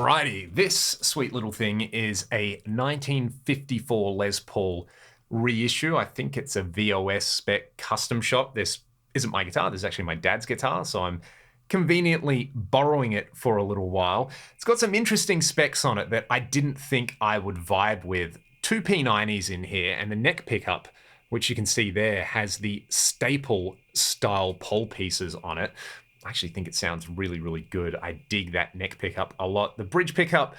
Alrighty, this sweet little thing is a 1954 Les Paul reissue. I think it's a VOS spec custom shop. This isn't my guitar, this is actually my dad's guitar, so I'm conveniently borrowing it for a little while. It's got some interesting specs on it that I didn't think I would vibe with. Two P90s in here, and the neck pickup, which you can see there, has the staple style pole pieces on it. I actually think it sounds really, really good. I dig that neck pickup a lot. The bridge pickup,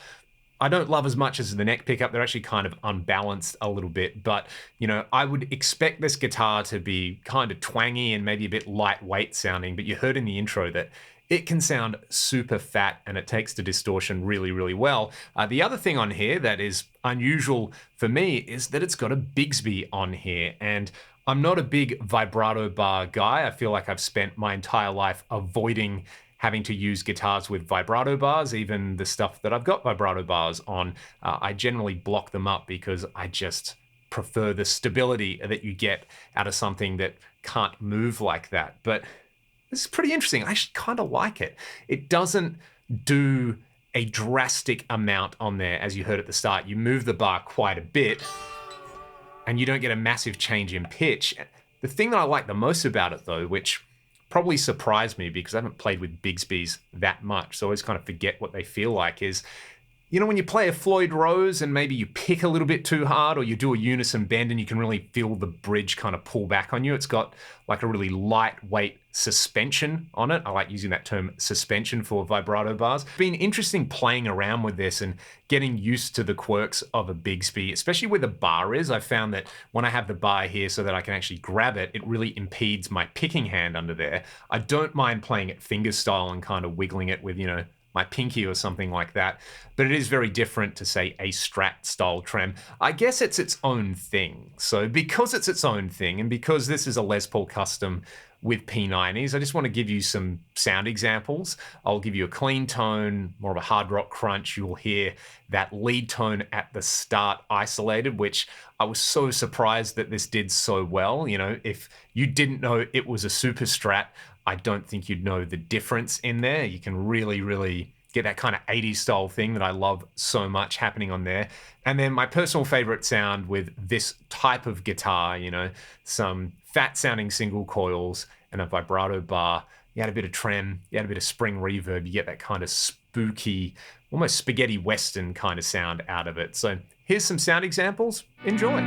I don't love as much as the neck pickup. They're actually kind of unbalanced a little bit, but I would expect this guitar to be kind of twangy and maybe a bit lightweight sounding, but you heard in the intro that it can sound super fat and it takes the distortion really, really well. The other thing on here that is unusual for me is that it's got a Bigsby on here, and I'm not a big vibrato bar guy. I feel like I've spent my entire life avoiding having to use guitars with vibrato bars. Even the stuff that I've got vibrato bars on, I generally block them up because I just prefer the stability that you get out of something that can't move like that. But this is pretty interesting. I actually kind of like it. It doesn't do a drastic amount on there, as you heard at the start. You move the bar quite a bit, and you don't get a massive change in pitch. The thing that I like the most about it, though, which probably surprised me because I haven't played with Bigsbys that much, so I always kind of forget what they feel like, is when you play a Floyd Rose and maybe you pick a little bit too hard or you do a unison bend and you can really feel the bridge kind of pull back on you. It's got like a really lightweight suspension on it. I like using that term suspension for vibrato bars. It's been interesting playing around with this and getting used to the quirks of a Bigsby, especially where the bar is. I found that when I have the bar here so that I can actually grab it, it really impedes my picking hand under there. I don't mind playing it finger style and kind of wiggling it with, my pinky or something like that, but it is very different to, say, a Strat style trem. I guess it's its own thing. So because it's its own thing, and because this is a Les Paul custom with P90s, I just want to give you some sound examples. I'll give you a clean tone, more of a hard rock crunch. You'll hear that lead tone at the start isolated, which I was so surprised that this did so well. If you didn't know it was a Super Strat, I don't think you'd know the difference in there. You can really, really get that kind of 80s style thing that I love so much happening on there. And then my personal favorite sound with this type of guitar, some fat sounding single coils and a vibrato bar. You add a bit of trem, you add a bit of spring reverb, you get that kind of spooky, almost spaghetti western kind of sound out of it. So here's some sound examples. Enjoy.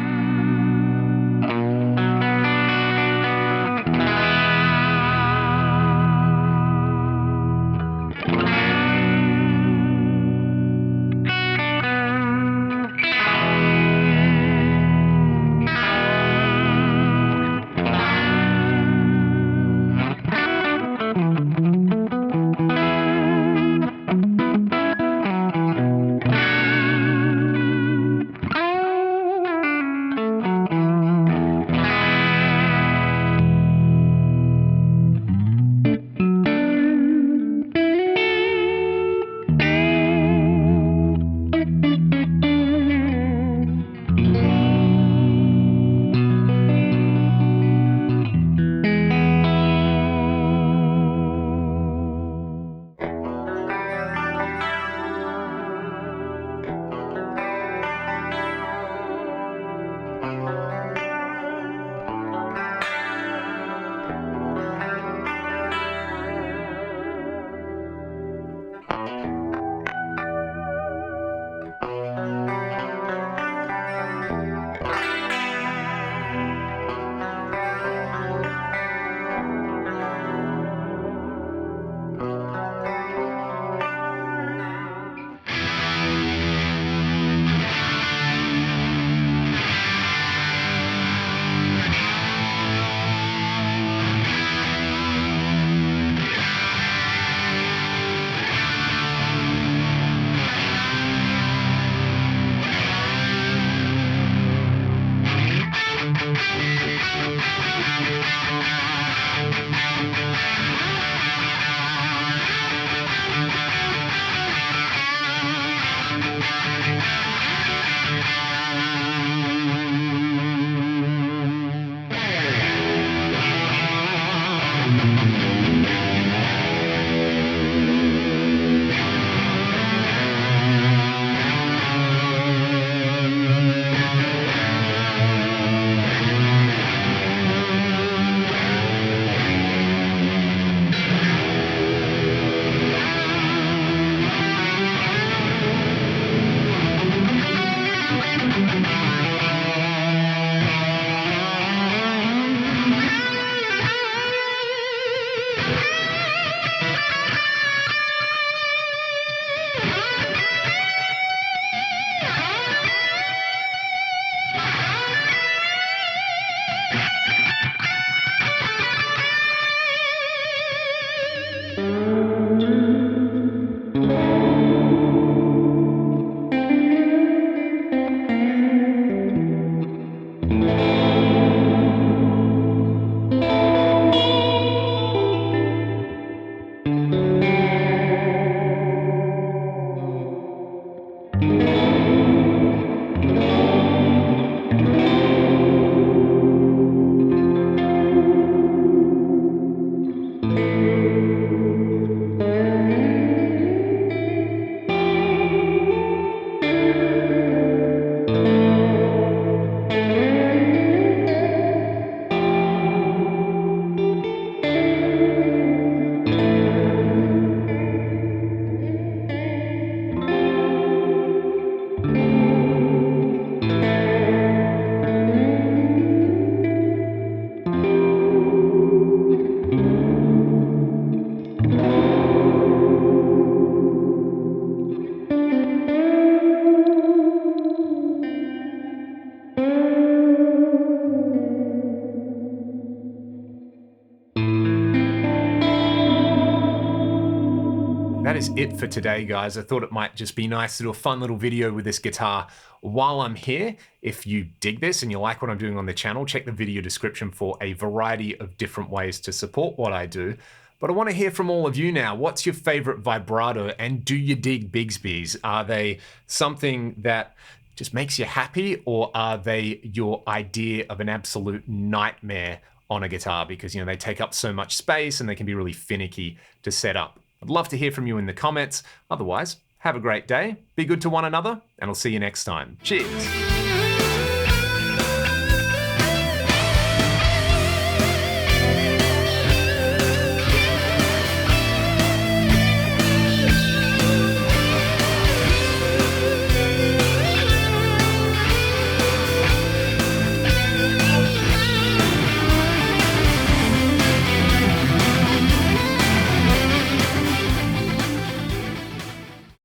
That is it for today, guys. I thought it might just be nice to do a fun little video with this guitar while I'm here. If you dig this and you like what I'm doing on the channel, check the video description for a variety of different ways to support what I do. But I want to hear from all of you now. What's your favorite vibrato, and do you dig Bigsby's? Are they something that just makes you happy, or are they your idea of an absolute nightmare on a guitar? Because, you know, they take up so much space and they can be really finicky to set up. I'd love to hear from you in the comments. Otherwise, have a great day, be good to one another, and I'll see you next time. Cheers.